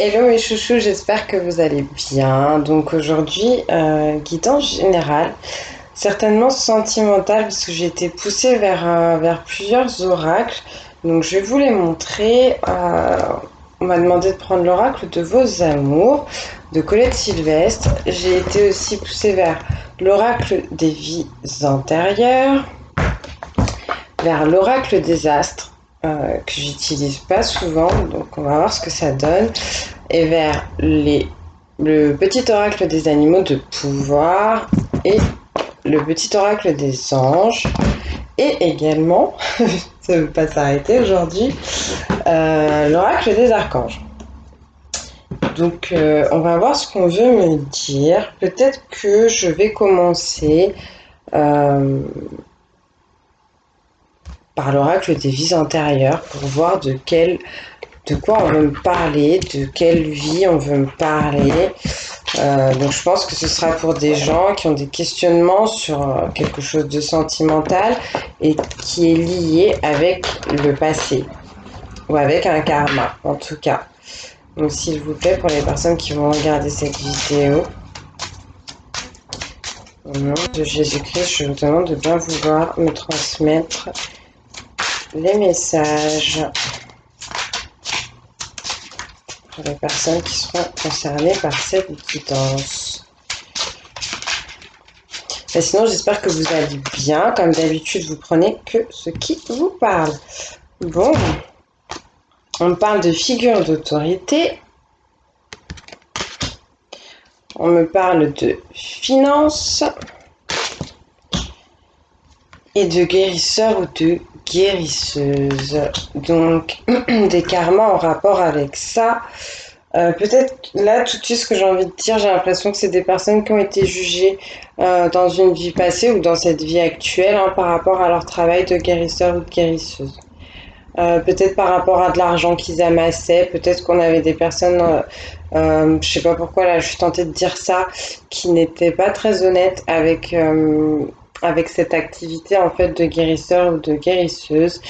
Hello mes chouchous, j'espère que vous allez bien. Donc aujourd'hui, guidance générale, certainement sentimentale parce que j'ai été poussée vers plusieurs oracles. Donc je vais vous les montrer. On m'a demandé de prendre l'oracle de vos amours de Colette Sylvestre. J'ai été aussi poussée vers l'oracle des vies antérieures, vers l'oracle des astres que j'utilise pas souvent. Donc on va voir ce que ça donne et vers le petit oracle des animaux de pouvoir et le petit oracle des anges et également, ça ne veut pas s'arrêter aujourd'hui, l'oracle des archanges. Donc on va voir ce qu'on veut me dire. Peut-être que je vais commencer euh, par l'oracle des vies antérieures pour voir de quoi on veut me parler, de quelle vie on veut me parler. Donc je pense que ce sera pour des gens qui ont des questionnements sur quelque chose de sentimental et qui est lié avec le passé ou avec un karma en tout cas. Donc s'il vous plaît, pour les personnes qui vont regarder cette vidéo, au nom de Jésus-Christ, je vous demande de bien vouloir me transmettre les messages pour les personnes qui seront concernées par cette guidance. Mais sinon, j'espère que vous allez bien. Comme d'habitude, vous prenez que ce qui vous parle. Bon, on parle de figure d'autorité. On me parle de finances et de guérisseur ou de guérisseuse. Donc, des karmas en rapport avec ça. Peut-être là, tout de suite, ce que j'ai envie de dire, j'ai l'impression que c'est des personnes qui ont été jugées dans une vie passée ou dans cette vie actuelle par rapport à leur travail de guérisseur ou de guérisseuse. Peut-être par rapport à de l'argent qu'ils amassaient, peut-être qu'on avait des personnes, je sais pas pourquoi là je suis tentée de dire ça, qui n'étaient pas très honnêtes avec cette activité en fait de guérisseur ou de guérisseuse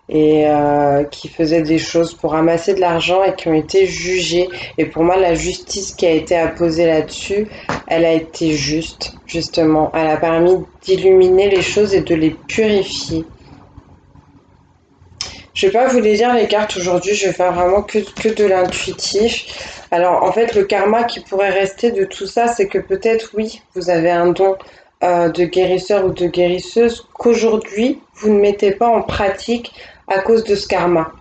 et qui faisaient des choses pour amasser de l'argent et qui ont été jugées. Et pour moi, la justice qui a été apposée là-dessus, elle a été juste, justement. Elle a permis d'illuminer les choses et de les purifier. Je vais pas vous les lire les cartes aujourd'hui, je vais faire vraiment que de l'intuitif. Alors en fait le karma qui pourrait rester de tout ça, c'est que peut-être oui, vous avez un don de guérisseur ou de guérisseuse qu'aujourd'hui vous ne mettez pas en pratique à cause de ce karma,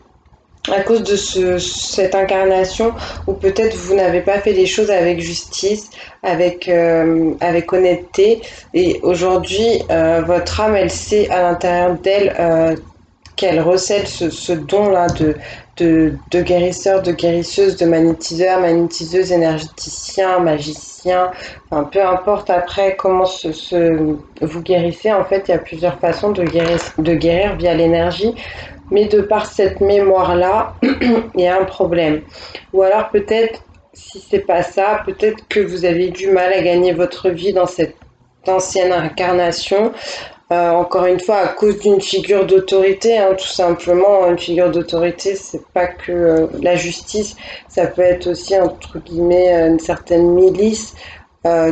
à cause de cette incarnation où peut-être vous n'avez pas fait les choses avec justice, avec honnêteté et aujourd'hui votre âme elle sait à l'intérieur d'elle qu'elle recèle ce don-là de guérisseur, de guérisseuse, de magnétiseur, magnétiseuse, énergéticien, magicien, enfin peu importe après comment vous guérissez, en fait il y a plusieurs façons de guérir via l'énergie, mais de par cette mémoire-là, il y a un problème. Ou alors peut-être, si c'est pas ça, peut-être que vous avez du mal à gagner votre vie dans cette ancienne incarnation, encore une fois, à cause d'une figure d'autorité, tout simplement, une figure d'autorité, c'est pas que la justice, ça peut être aussi, entre guillemets, une certaine milice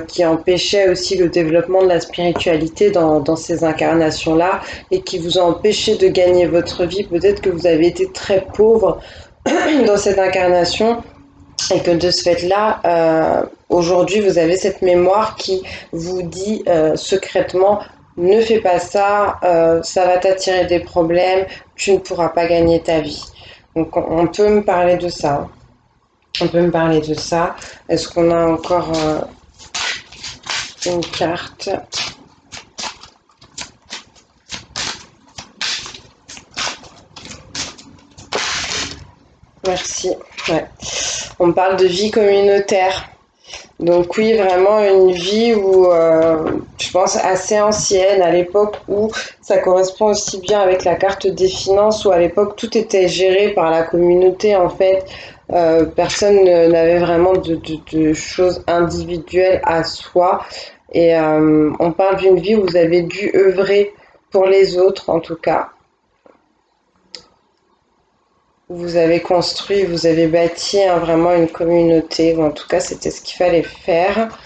qui empêchait aussi le développement de la spiritualité dans ces incarnations-là et qui vous a empêché de gagner votre vie. Peut-être que vous avez été très pauvre dans cette incarnation et que de ce fait-là, aujourd'hui, vous avez cette mémoire qui vous dit secrètement ne fais pas ça, ça va t'attirer des problèmes, tu ne pourras pas gagner ta vie. Donc on peut me parler de ça. On peut me parler de ça. Est-ce qu'on a encore une carte? Merci. Ouais. On me parle de vie communautaire. Donc oui, vraiment une vie où je pense assez ancienne, à l'époque où ça correspond aussi bien avec la carte des finances, où à l'époque tout était géré par la communauté en fait. Personne n'avait vraiment de choses individuelles à soi. Et on parle d'une vie où vous avez dû œuvrer pour les autres en tout cas. vous avez construit, vous avez bâti hein, vraiment une communauté, ou en tout cas c'était ce qu'il fallait faire.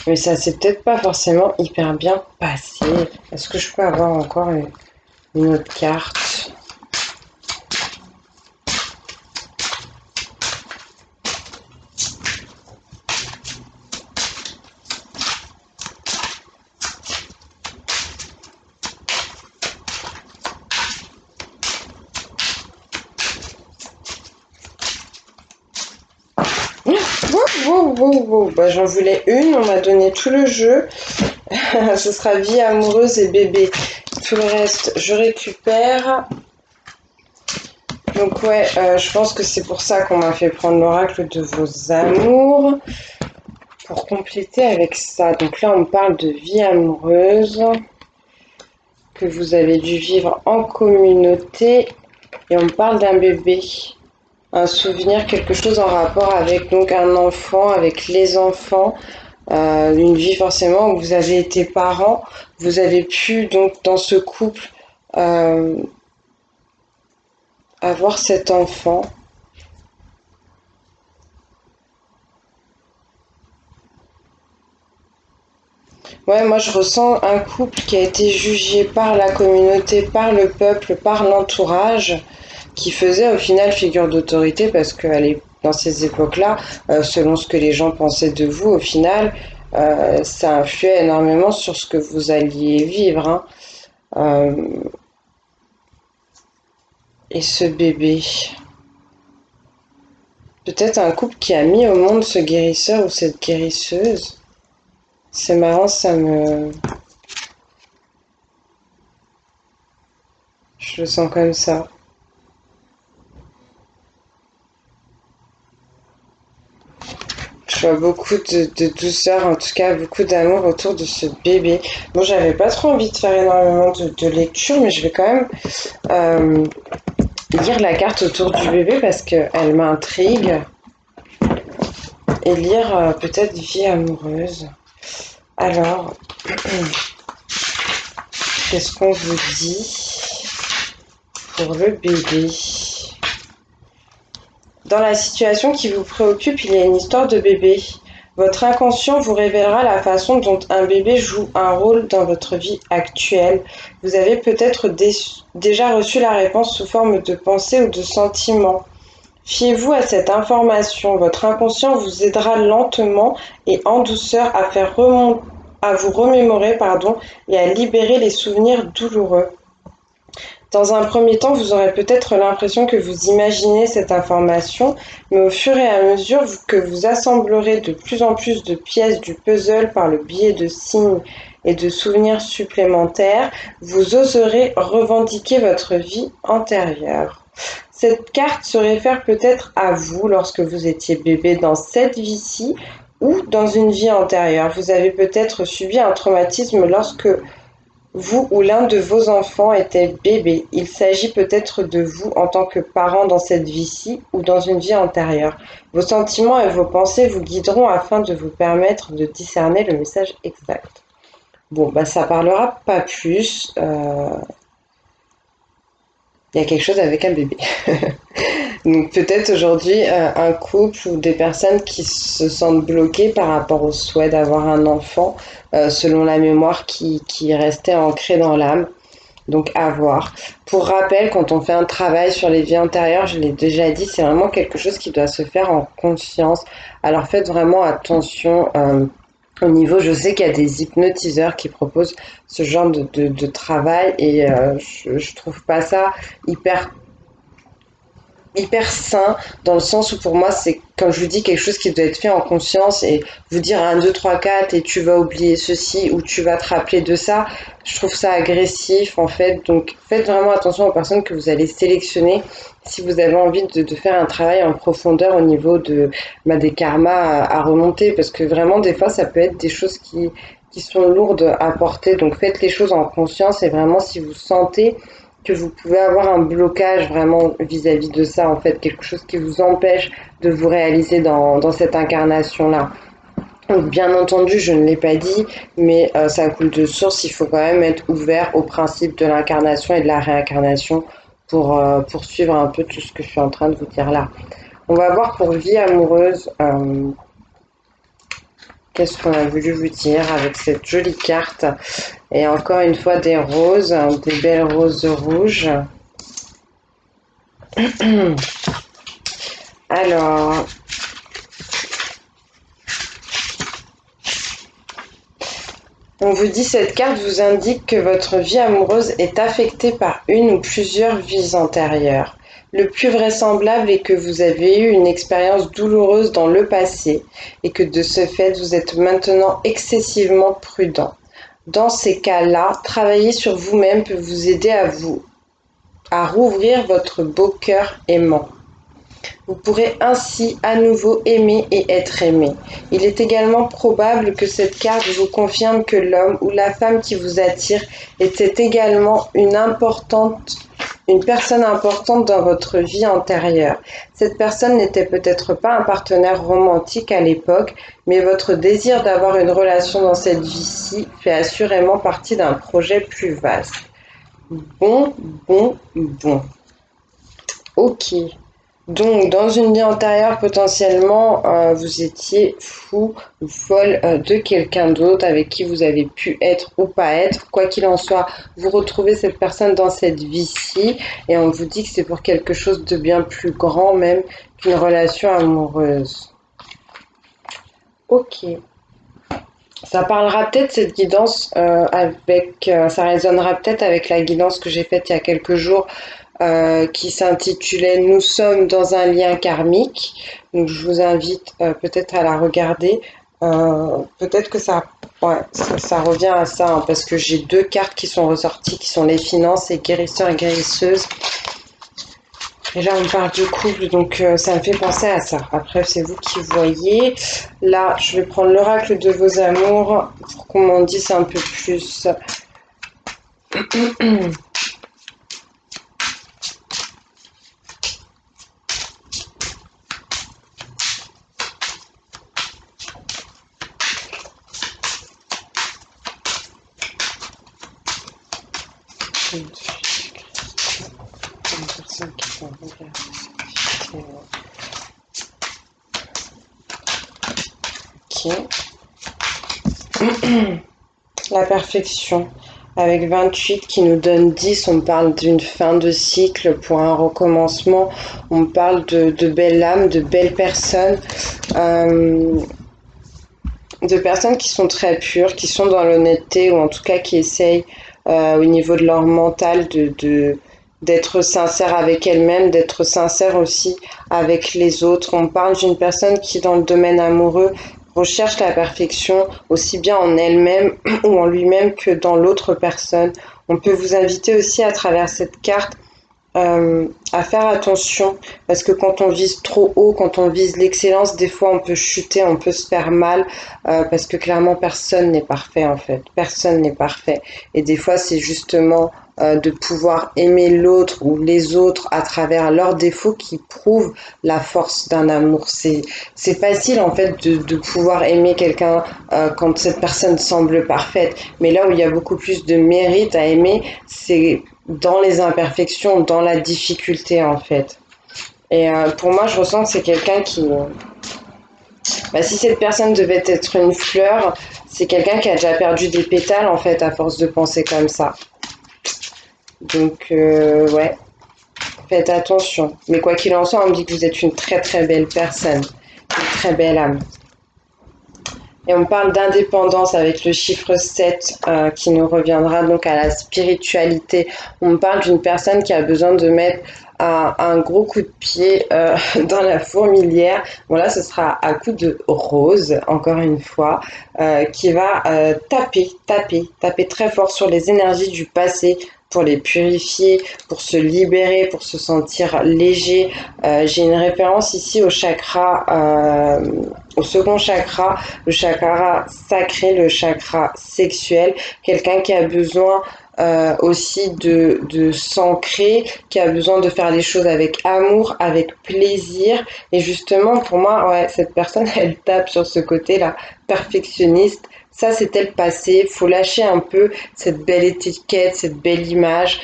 Mais ça s'est peut-être pas forcément hyper bien passé. Est-ce que je peux avoir encore une autre carte? Wow. Bah, j'en voulais une, on m'a donné tout le jeu. Ce sera vie amoureuse et bébé. Tout le reste, je récupère. Donc ouais, je pense que c'est pour ça qu'on m'a fait prendre l'oracle de vos amours. Pour compléter avec ça, donc là on me parle de vie amoureuse que vous avez dû vivre en communauté et on me parle d'un bébé, un souvenir, quelque chose en rapport avec donc un enfant, avec les enfants, une vie forcément où vous avez été parents, vous avez pu donc dans ce couple avoir cet enfant. Ouais, moi je ressens un couple qui a été jugé par la communauté, par le peuple, par l'entourage, qui faisait au final figure d'autorité parce que dans ces époques-là, selon ce que les gens pensaient de vous, au final, ça influait énormément sur ce que vous alliez vivre. Hein. Euh, et ce bébé, peut-être un couple qui a mis au monde ce guérisseur ou cette guérisseuse. C'est marrant, je le sens comme ça. Je vois beaucoup de douceur, en tout cas beaucoup d'amour autour de ce bébé. Bon, j'avais pas trop envie de faire énormément de lecture, mais je vais quand même euh, lire la carte autour du bébé parce qu'elle m'intrigue. Et lire peut-être vie amoureuse. Alors, qu'est-ce qu'on vous dit pour le bébé? Dans la situation qui vous préoccupe, il y a une histoire de bébé. Votre inconscient vous révélera la façon dont un bébé joue un rôle dans votre vie actuelle. Vous avez peut-être déjà reçu la réponse sous forme de pensée ou de sentiment. Fiez-vous à cette information. Votre inconscient vous aidera lentement et en douceur à vous remémorer et à libérer les souvenirs douloureux. Dans un premier temps, vous aurez peut-être l'impression que vous imaginez cette information, mais au fur et à mesure que vous assemblerez de plus en plus de pièces du puzzle par le biais de signes et de souvenirs supplémentaires, vous oserez revendiquer votre vie antérieure. Cette carte se réfère peut-être à vous lorsque vous étiez bébé dans cette vie-ci ou dans une vie antérieure. Vous avez peut-être subi un traumatisme lorsque vous ou l'un de vos enfants était bébé. Il s'agit peut-être de vous en tant que parent dans cette vie-ci ou dans une vie antérieure. Vos sentiments et vos pensées vous guideront afin de vous permettre de discerner le message exact. Bon, bah ça parlera pas plus. Il y a quelque chose avec un bébé. Donc peut-être aujourd'hui un couple ou des personnes qui se sentent bloquées par rapport au souhait d'avoir un enfant selon la mémoire qui restait ancrée dans l'âme. Donc à voir. Pour rappel, quand on fait un travail sur les vies antérieures, je l'ai déjà dit, c'est vraiment quelque chose qui doit se faire en conscience. Alors faites vraiment attention au niveau, je sais qu'il y a des hypnotiseurs qui proposent ce genre de travail et je trouve pas ça hyper sain dans le sens où pour moi c'est comme je vous dis quelque chose qui doit être fait en conscience et vous dire 1, 2, 3, 4 et tu vas oublier ceci ou tu vas te rappeler de ça, je trouve ça agressif en fait. Donc faites vraiment attention aux personnes que vous allez sélectionner si vous avez envie de faire un travail en profondeur au niveau des karmas à remonter parce que vraiment des fois ça peut être des choses qui sont lourdes à porter. Donc faites les choses en conscience et vraiment si vous sentez que vous pouvez avoir un blocage vraiment vis-à-vis de ça, en fait, quelque chose qui vous empêche de vous réaliser dans cette incarnation-là. Donc, bien entendu, je ne l'ai pas dit, mais ça coule de source, il faut quand même être ouvert au principe de l'incarnation et de la réincarnation pour poursuivre un peu tout ce que je suis en train de vous dire là. On va voir pour vie amoureuse, qu'est-ce qu'on a voulu vous dire avec cette jolie carte. Et encore une fois des roses, des belles roses rouges. Alors, on vous dit cette carte vous indique que votre vie amoureuse est affectée par une ou plusieurs vies antérieures. Le plus vraisemblable est que vous avez eu une expérience douloureuse dans le passé et que de ce fait vous êtes maintenant excessivement prudent. Dans ces cas-là, travailler sur vous-même peut vous aider à rouvrir votre beau cœur aimant. Vous pourrez ainsi à nouveau aimer et être aimé. Il est également probable que cette carte vous confirme que l'homme ou la femme qui vous attire était également une personne importante dans votre vie antérieure. Cette personne n'était peut-être pas un partenaire romantique à l'époque, mais votre désir d'avoir une relation dans cette vie-ci fait assurément partie d'un projet plus vaste. Bon. Ok. Donc, dans une vie antérieure, potentiellement, vous étiez fou ou folle de quelqu'un d'autre avec qui vous avez pu être ou pas être. Quoi qu'il en soit, vous retrouvez cette personne dans cette vie-ci et on vous dit que c'est pour quelque chose de bien plus grand même qu'une relation amoureuse. Ok. Ça parlera peut-être cette guidance ça résonnera peut-être avec la guidance que j'ai faite il y a quelques jours qui s'intitulait Nous sommes dans un lien karmique. Donc je vous invite peut-être à la regarder. Peut-être que ça revient à ça hein, parce que j'ai deux cartes qui sont ressorties qui sont les finances et guérisseurs et guérisseuse. Et là, on parle de couple, donc ça me fait penser à ça. Après, c'est vous qui voyez. Là, je vais prendre l'oracle de vos amours pour qu'on m'en dise un peu plus. Ok. La perfection. Avec 28 qui nous donne 10, on parle d'une fin de cycle pour un recommencement. On parle de belles âmes, de belles personnes. De personnes qui sont très pures, qui sont dans l'honnêteté ou en tout cas qui essayent au niveau de leur mental d'être sincère avec elles-mêmes, d'être sincère aussi avec les autres. On parle d'une personne qui, dans le domaine amoureux, recherche la perfection aussi bien en elle-même ou en lui-même que dans l'autre personne. On peut vous inviter aussi à travers cette carte à faire attention parce que quand on vise trop haut, quand on vise l'excellence, des fois on peut chuter, on peut se faire mal parce que clairement personne n'est parfait en fait, personne n'est parfait et des fois c'est justement de pouvoir aimer l'autre ou les autres à travers leurs défauts qui prouvent la force d'un amour. C'est facile en fait de pouvoir aimer quelqu'un quand cette personne semble parfaite, mais là où il y a beaucoup plus de mérite à aimer, c'est dans les imperfections, dans la difficulté en fait. Et pour moi, je ressens que c'est quelqu'un qui... si cette personne devait être une fleur, c'est quelqu'un qui a déjà perdu des pétales en fait à force de penser comme ça. Donc ouais, faites attention. Mais quoi qu'il en soit, on me dit que vous êtes une très très belle personne, une très belle âme. Et on parle d'indépendance avec le chiffre 7 qui nous reviendra donc à la spiritualité. On parle d'une personne qui a besoin de mettre un gros coup de pied dans la fourmilière. Bon là, ce sera à coup de rose, encore une fois, qui va taper très fort sur les énergies du passé pour les purifier, pour se libérer, pour se sentir léger. J'ai une référence ici au second chakra, le chakra sacré, le chakra sexuel, quelqu'un qui a besoin aussi de s'ancrer, qui a besoin de faire les choses avec amour, avec plaisir. Et justement, pour moi, ouais, cette personne, elle tape sur ce côté-là, perfectionniste, Ça, c'était le passé. Faut lâcher un peu cette belle étiquette, cette belle image,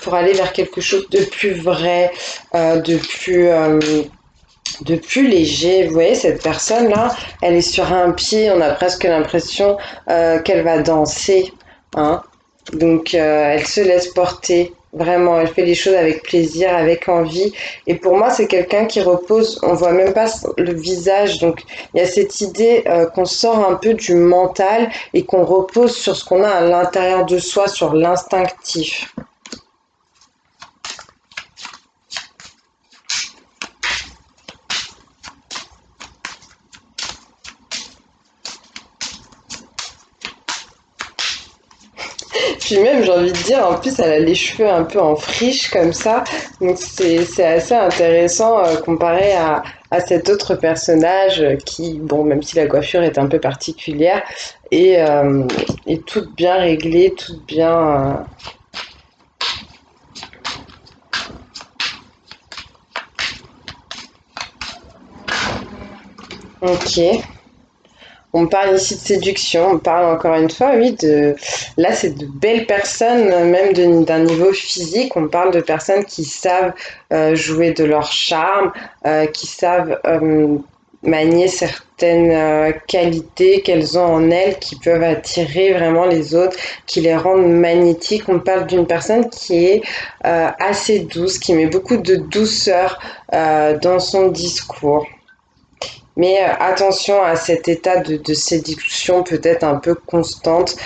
pour aller vers quelque chose de plus vrai, de plus léger. Vous voyez, cette personne-là, elle est sur un pied, on a presque l'impression qu'elle va danser, hein. Donc, elle se laisse porter, vraiment, elle fait les choses avec plaisir, avec envie. Et pour moi, c'est quelqu'un qui repose, on voit même pas le visage. Donc, il y a cette idée qu'on sort un peu du mental et qu'on repose sur ce qu'on a à l'intérieur de soi, sur l'instinctif. Puis même, j'ai envie de dire, en plus, elle a les cheveux un peu en friche comme ça. Donc c'est assez intéressant comparé à cet autre personnage qui, bon, même si la coiffure est un peu particulière, est toute bien réglée, toute bien... Ok. On parle ici de séduction, on parle encore une fois, oui, de... Là, c'est de belles personnes, même d'un niveau physique. On parle de personnes qui savent jouer de leur charme, qui savent manier certaines qualités qu'elles ont en elles, qui peuvent attirer vraiment les autres, qui les rendent magnétiques. On parle d'une personne qui est assez douce, qui met beaucoup de douceur dans son discours. Mais attention à cet état de séduction peut-être un peu constante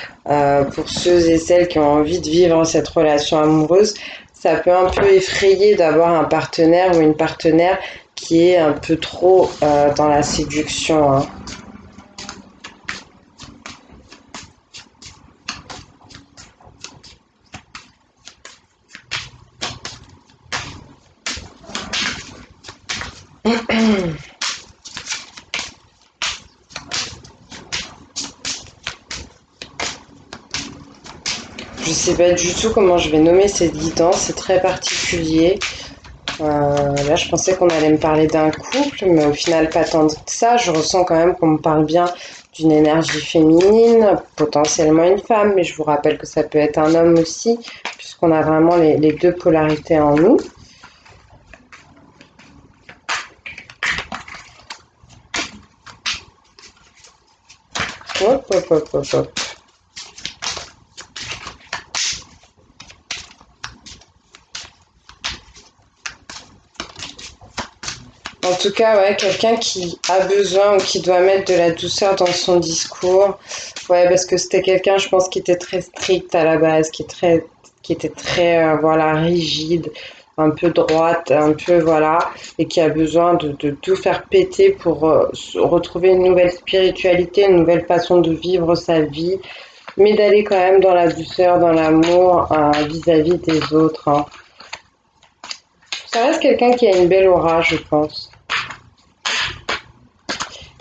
pour ceux et celles qui ont envie de vivre cette relation amoureuse. Ça peut un peu effrayer d'avoir un partenaire ou une partenaire qui est un peu trop dans la séduction, hein. Je sais pas du tout comment je vais nommer cette guidance, c'est très particulier. Là, je pensais qu'on allait me parler d'un couple, mais au final, pas tant que ça. Je ressens quand même qu'on me parle bien d'une énergie féminine, potentiellement une femme, mais je vous rappelle que ça peut être un homme aussi, puisqu'on a vraiment les deux polarités en nous. Hop, hop, hop, hop, hop. En tout cas, ouais, quelqu'un qui a besoin ou qui doit mettre de la douceur dans son discours. Ouais, parce que c'était quelqu'un, je pense, qui était très strict à la base, qui était très, voilà, rigide, un peu droite, un peu, voilà, et qui a besoin de tout faire péter pour retrouver une nouvelle spiritualité, une nouvelle façon de vivre sa vie, mais d'aller quand même dans la douceur, dans l'amour, vis-à-vis des autres, hein. Ça reste quelqu'un qui a une belle aura, je pense.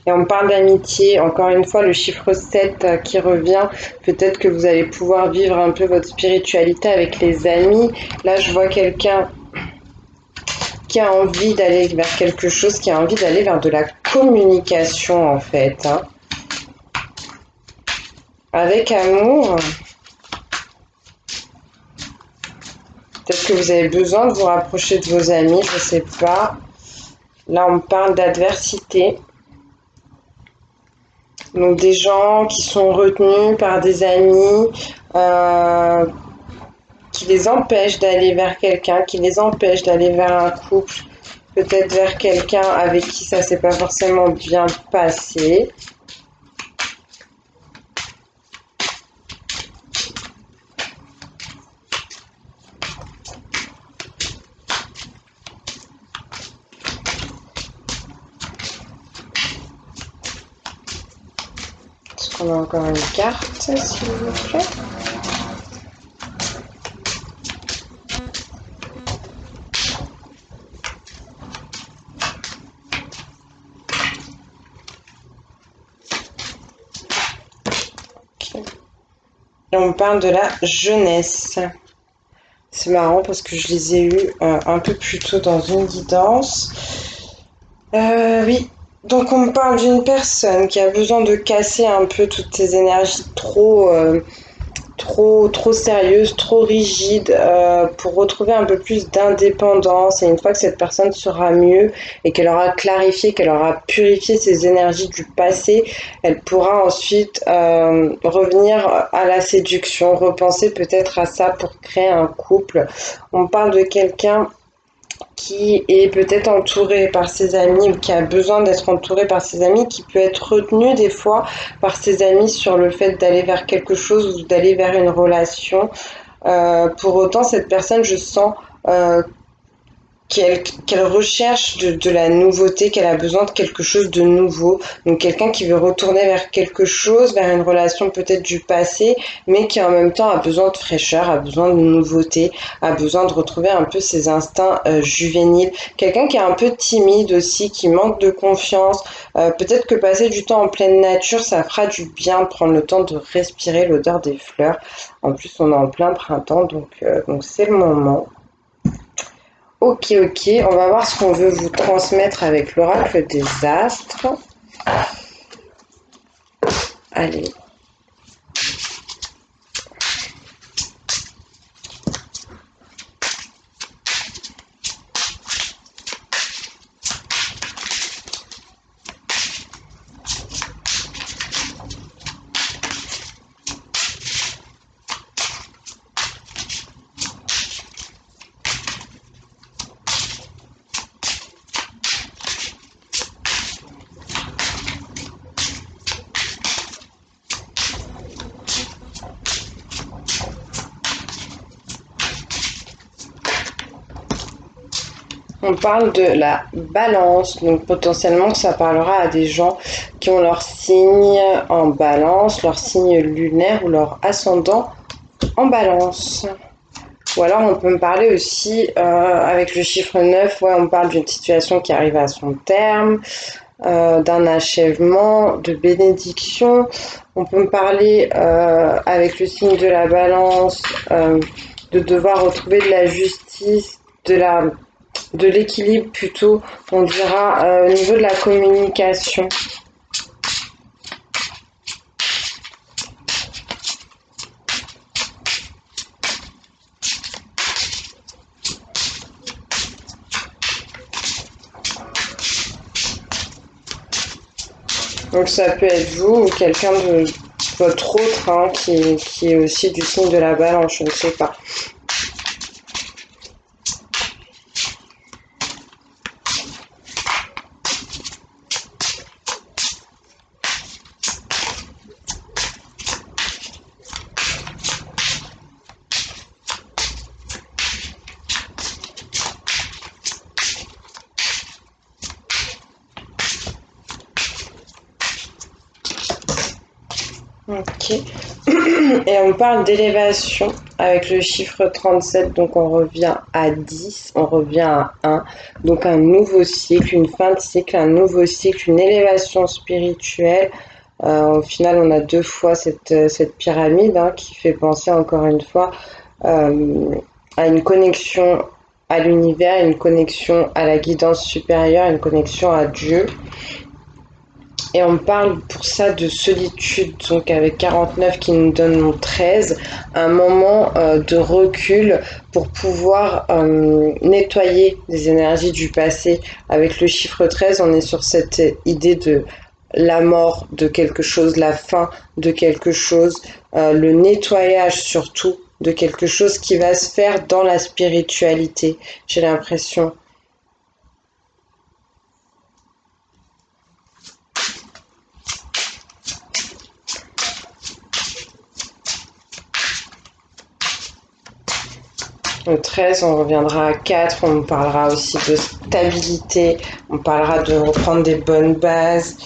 Et on parle d'amitié, encore une fois, le chiffre 7 qui revient. Peut-être que vous allez pouvoir vivre un peu votre spiritualité avec les amis. Là, je vois quelqu'un qui a envie d'aller vers quelque chose, qui a envie d'aller vers de la communication, en fait, hein. Avec amour, peut-être que vous avez besoin de vous rapprocher de vos amis, je ne sais pas. Là, on parle d'adversité. Donc des gens qui sont retenus par des amis, euh, qui les empêchent d'aller vers quelqu'un, qui les empêchent d'aller vers un couple, peut-être vers quelqu'un avec qui ça s'est pas forcément bien passé. Est-ce qu'on a encore une carte, s'il vous plaît? Okay. Et on parle de la jeunesse. C'est marrant parce que je les ai eus un peu plus tôt dans une guidance. Oui, Donc on me parle d'une personne qui a besoin de casser un peu toutes ces énergies trop sérieuses, trop rigides, pour retrouver un peu plus d'indépendance. Et une fois que cette personne sera mieux et qu'elle aura clarifié, qu'elle aura purifié ses énergies du passé, elle pourra ensuite revenir à la séduction, repenser peut-être à ça pour créer un couple. On parle de quelqu'un qui est peut-être entouré par ses amis ou qui a besoin d'être entouré par ses amis, qui peut être retenu des fois par ses amis sur le fait d'aller vers quelque chose ou d'aller vers une relation. Pour autant, cette personne, je sens qu'elle recherche de la nouveauté, qu'elle a besoin de quelque chose de nouveau. Donc quelqu'un qui veut retourner vers quelque chose, vers une relation peut-être du passé, mais qui en même temps a besoin de fraîcheur, a besoin de nouveauté, a besoin de retrouver un peu ses instincts juvéniles. Quelqu'un qui est un peu timide aussi, qui manque de confiance. Peut-être que passer du temps en pleine nature, ça fera du bien, prendre le temps de respirer l'odeur des fleurs. En plus, on est en plein printemps, donc c'est le moment. Ok, ok, on va voir ce qu'on veut vous transmettre avec l'oracle des astres. Allez. On parle de la balance, donc potentiellement ça parlera à des gens qui ont leur signe en balance, leur signe lunaire ou leur ascendant en balance. Ou alors on peut me parler aussi avec le chiffre 9, ouais, on parle d'une situation qui arrive à son terme, d'un achèvement, de bénédiction. On peut me parler avec le signe de la balance, de devoir retrouver de la justice, de l'équilibre plutôt, on dira au niveau de la communication. Donc ça peut être vous ou quelqu'un de votre autre qui est aussi du signe de la balance, je ne sais pas. Ok. Et on parle d'élévation avec le chiffre 37, donc on revient à 10, on revient à 1, donc un nouveau cycle, une fin de cycle, un nouveau cycle, une élévation spirituelle. Au final, on a deux fois cette pyramide qui fait penser encore une fois euh, à une connexion à l'univers, une connexion à la guidance supérieure, une connexion à Dieu. Et on parle pour ça de solitude, donc avec 49 qui nous donne 13, un moment de recul pour pouvoir nettoyer les énergies du passé. Avec le chiffre 13, on est sur cette idée de la mort de quelque chose, la fin de quelque chose, le nettoyage surtout de quelque chose qui va se faire dans la spiritualité, j'ai l'impression. Au 13, on reviendra à 4, on parlera aussi de stabilité, on parlera de reprendre des bonnes bases,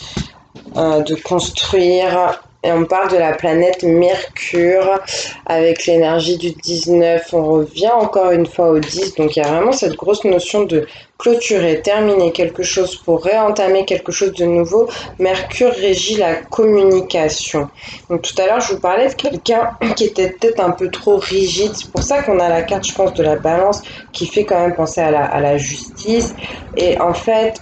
de construire. Et on parle de la planète Mercure avec l'énergie du 19. On revient encore une fois au 10. Donc il y a vraiment cette grosse notion de clôturer, terminer quelque chose pour réentamer quelque chose de nouveau. Mercure régit la communication. Donc tout à l'heure, je vous parlais de quelqu'un qui était peut-être un peu trop rigide. C'est pour ça qu'on a la carte, je pense, de la balance qui fait quand même penser à la justice. Et en fait,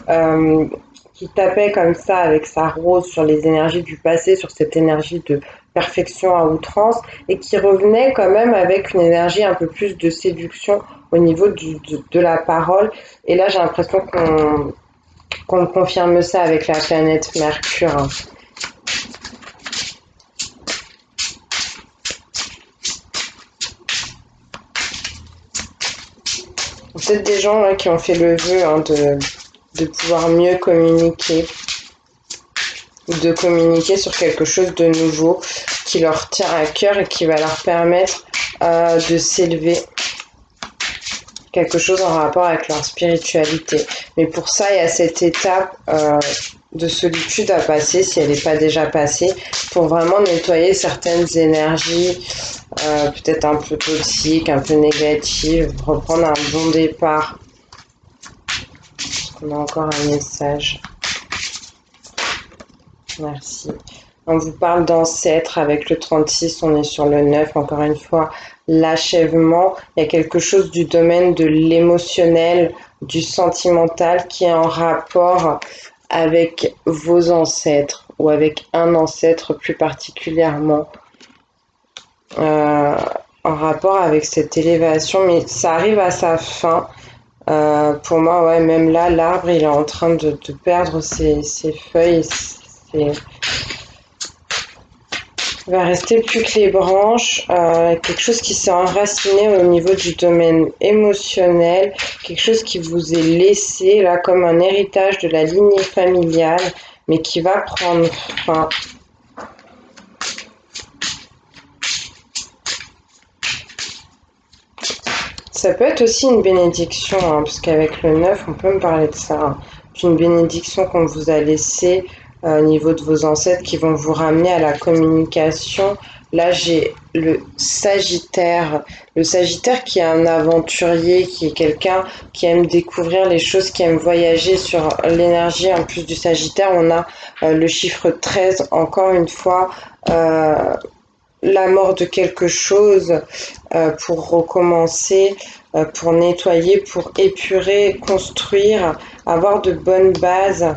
qui tapait comme ça avec sa rose sur les énergies du passé, sur cette énergie de perfection à outrance, et qui revenait quand même avec une énergie un peu plus de séduction au niveau de la parole. Et là, j'ai l'impression qu'on confirme ça avec la planète Mercure, hein. Peut-être des gens là, qui ont fait le vœu, hein, de pouvoir mieux communiquer, ou de communiquer sur quelque chose de nouveau qui leur tient à cœur et qui va leur permettre de s'élever, quelque chose en rapport avec leur spiritualité. Mais pour ça, il y a cette étape de solitude à passer, si elle n'est pas déjà passée, pour vraiment nettoyer certaines énergies, peut-être un peu toxiques, un peu négatives, reprendre un bon départ. On a encore un message. Merci. On vous parle d'ancêtre avec le 36, on est sur le 9, encore une fois, l'achèvement. Il y a quelque chose du domaine de l'émotionnel, du sentimental qui est en rapport avec vos ancêtres ou avec un ancêtre plus particulièrement. En rapport avec cette élévation, mais ça arrive à sa fin. Pour moi, ouais, même là, l'arbre, il est en train de perdre ses feuilles. Il va rester plus que les branches, quelque chose qui s'est enraciné au niveau du domaine émotionnel, quelque chose qui vous est laissé là comme un héritage de la lignée familiale, mais qui va prendre fin. Ça peut être aussi une bénédiction, hein, parce qu'avec le 9, on peut me parler de ça, hein, d'une bénédiction qu'on vous a laissée au niveau de vos ancêtres qui vont vous ramener à la communication. Là, j'ai le Sagittaire qui est un aventurier, qui est quelqu'un qui aime découvrir les choses, qui aime voyager sur l'énergie. En plus du Sagittaire, on a le chiffre 13, encore une fois, la mort de quelque chose pour recommencer, pour nettoyer, pour épurer, construire, avoir de bonnes bases.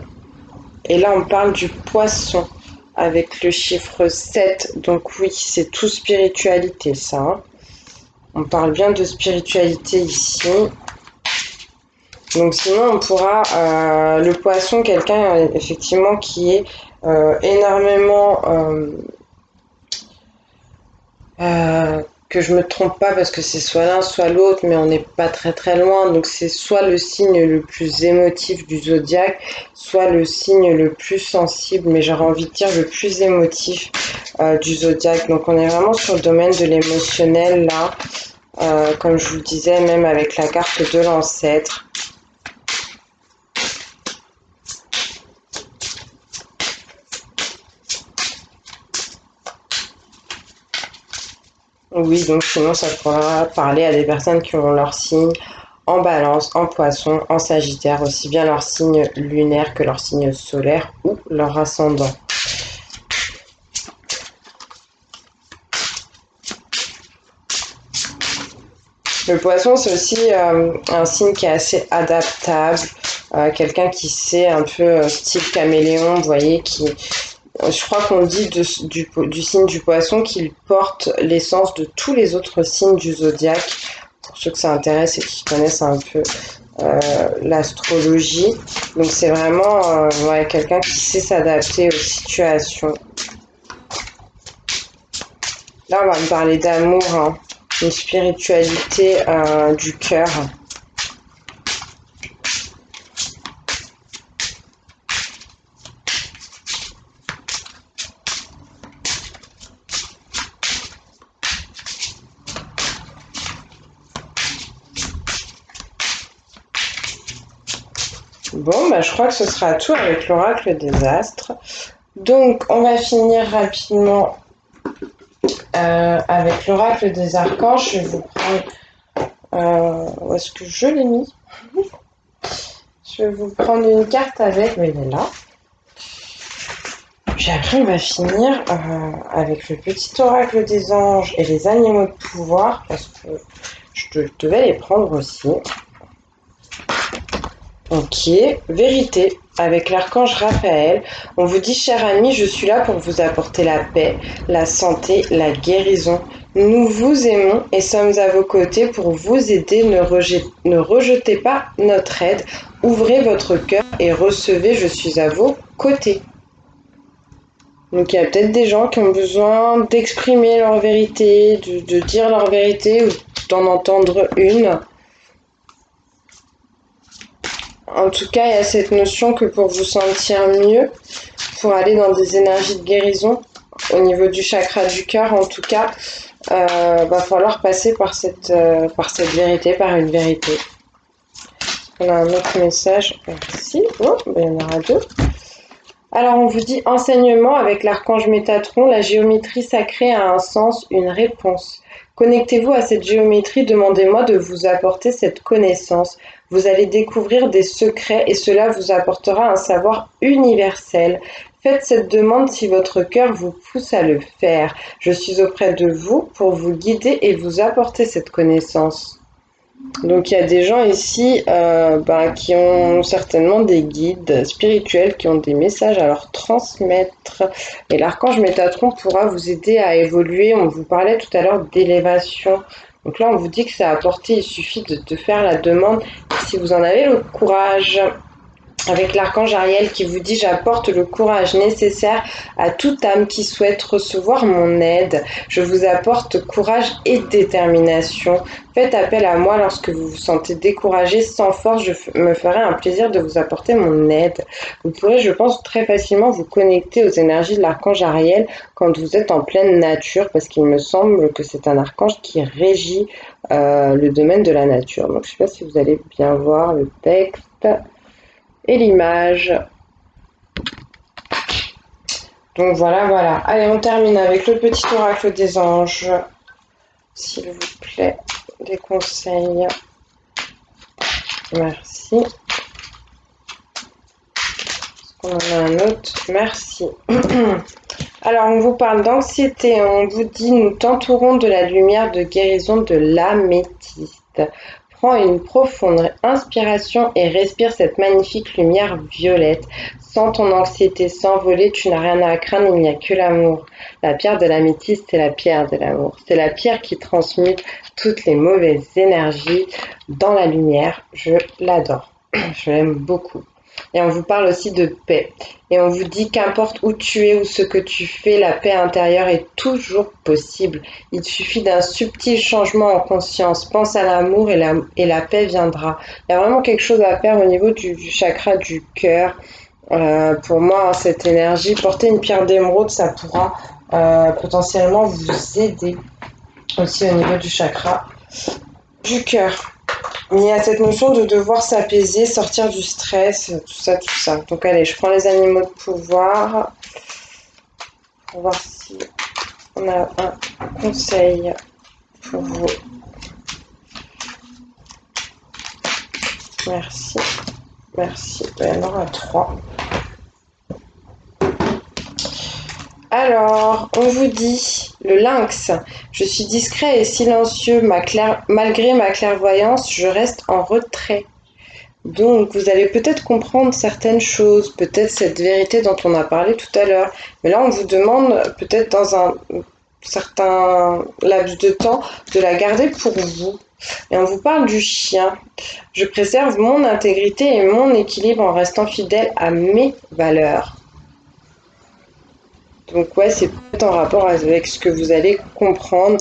Et là, on parle du poisson avec le chiffre 7. Donc oui, c'est tout spiritualité, ça, hein. On parle bien de spiritualité ici. Donc sinon, on pourra... le poisson, quelqu'un, effectivement, qui est énormément... que je me trompe pas parce que c'est soit l'un soit l'autre, mais on n'est pas très très loin. Donc c'est soit le signe le plus émotif du zodiaque, soit le signe le plus sensible, mais j'aurais envie de dire le plus émotif du zodiaque. Donc on est vraiment sur le domaine de l'émotionnel là, comme je vous le disais, même avec la carte de l'ancêtre. Oui, donc sinon ça pourra parler à des personnes qui ont leur signe en balance, en poisson, en sagittaire, aussi bien leur signe lunaire que leur signe solaire ou leur ascendant. Le poisson, c'est aussi un signe qui est assez adaptable, quelqu'un qui sait un peu style caméléon, vous voyez, je crois qu'on dit du signe du poisson qu'il porte l'essence de tous les autres signes du zodiaque, pour ceux que ça intéresse et qui connaissent un peu l'astrologie. Donc c'est vraiment ouais, quelqu'un qui sait s'adapter aux situations. Là, on va me parler d'amour, hein, une spiritualité du cœur. Bon, bah, je crois que ce sera tout avec l'oracle des astres. Donc, on va finir rapidement avec l'oracle des archanges. Je vais vous prendre... où est-ce que je l'ai mis? Je vais vous prendre une carte avec... Oui, elle est là. Puis après, on va finir avec le petit oracle des anges et les animaux de pouvoir, parce que je devais les prendre aussi. Ok, vérité. avec l'archange Raphaël. On vous dit, cher ami, je suis là pour vous apporter la paix, la santé, la guérison. Nous vous aimons et sommes à vos côtés pour vous aider. Ne rejetez pas notre aide. Ouvrez votre cœur et recevez, je suis à vos côtés. Donc il y a peut-être des gens qui ont besoin d'exprimer leur vérité, de dire leur vérité ou d'en entendre une. En tout cas, il y a cette notion que pour vous sentir mieux, pour aller dans des énergies de guérison, au niveau du chakra du cœur en tout cas, va falloir passer par cette vérité, par une vérité. On a un autre message ici. Oh, ben, il y en aura deux. Alors on vous dit enseignement avec l'archange Métatron, la géométrie sacrée a un sens, une réponse. Connectez-vous à cette géométrie, demandez-moi de vous apporter cette connaissance. Vous allez découvrir des secrets et cela vous apportera un savoir universel. Faites cette demande si votre cœur vous pousse à le faire. Je suis auprès de vous pour vous guider et vous apporter cette connaissance. Donc il y a des gens ici qui ont certainement des guides spirituels qui ont des messages à leur transmettre. Et l'archange Métatron pourra vous aider à évoluer. On vous parlait tout à l'heure d'élévation. Donc là on vous dit que c'est à portée, il suffit de faire la demande si vous en avez le courage. Avec l'archange Ariel qui vous dit j'apporte le courage nécessaire à toute âme qui souhaite recevoir mon aide. Je vous apporte courage et détermination. Faites appel à moi lorsque vous vous sentez découragé, sans force, je me ferai un plaisir de vous apporter mon aide. Vous pourrez, je pense, très facilement vous connecter aux énergies de l'archange Ariel quand vous êtes en pleine nature, parce qu'il me semble que c'est un archange qui régit le domaine de la nature. Donc je ne sais pas si vous allez bien voir le texte et l'image. Donc voilà. Allez, on termine avec le petit oracle des anges. S'il vous plaît, des conseils. Merci. Est-ce qu'on en a un autre? Merci. Alors, on vous parle d'anxiété. On vous dit, nous t'entourons de la lumière de guérison de l'améthyste. Prends une profonde inspiration et respire cette magnifique lumière violette. Sans ton anxiété s'envoler, tu n'as rien à craindre, il n'y a que l'amour. La pierre de l'améthyste, c'est la pierre de l'amour. C'est la pierre qui transmute toutes les mauvaises énergies dans la lumière. Je l'adore. Je l'aime beaucoup. Et on vous parle aussi de paix. Et on vous dit qu'importe où tu es ou ce que tu fais, la paix intérieure est toujours possible. Il suffit d'un subtil changement en conscience. Pense à l'amour et la paix viendra. Il y a vraiment quelque chose à faire au niveau du chakra du cœur. Pour moi, cette énergie, porter une pierre d'émeraude, ça pourra potentiellement vous aider aussi au niveau du chakra du cœur. Mais il y a cette notion de devoir s'apaiser, sortir du stress, tout ça. Donc allez, je prends les animaux de pouvoir pour voir si on a un conseil pour vous. Merci. Il y en aura 3. Alors, on vous dit, le lynx, je suis discret et silencieux, malgré ma clairvoyance, je reste en retrait. Donc, vous allez peut-être comprendre certaines choses, peut-être cette vérité dont on a parlé tout à l'heure. Mais là, on vous demande, peut-être dans un certain laps de temps, de la garder pour vous. Et on vous parle du chien. Je préserve mon intégrité et mon équilibre en restant fidèle à mes valeurs. Donc ouais, c'est peut-être en rapport avec ce que vous allez comprendre.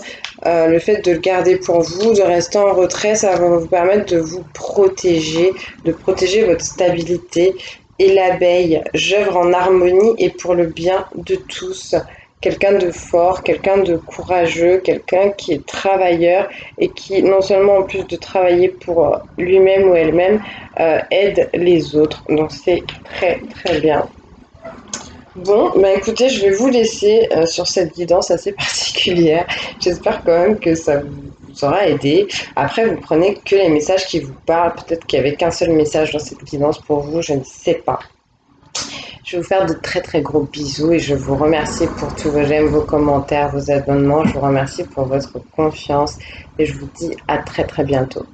Le fait de le garder pour vous, de rester en retrait, ça va vous permettre de vous protéger, de protéger votre stabilité. Et l'abeille, j'œuvre en harmonie et pour le bien de tous. Quelqu'un de fort, quelqu'un de courageux, quelqu'un qui est travailleur et qui, non seulement en plus de travailler pour lui-même ou elle-même, aide les autres. Donc c'est très très bien. Bon, bah écoutez, je vais vous laisser sur cette guidance assez particulière. J'espère quand même que ça vous aura aidé. Après, vous prenez que les messages qui vous parlent. Peut-être qu'il n'y avait qu'un seul message dans cette guidance pour vous, je ne sais pas. Je vais vous faire de très très gros bisous et je vous remercie pour tous vos j'aime, vos commentaires, vos abonnements. Je vous remercie pour votre confiance et je vous dis à très très bientôt.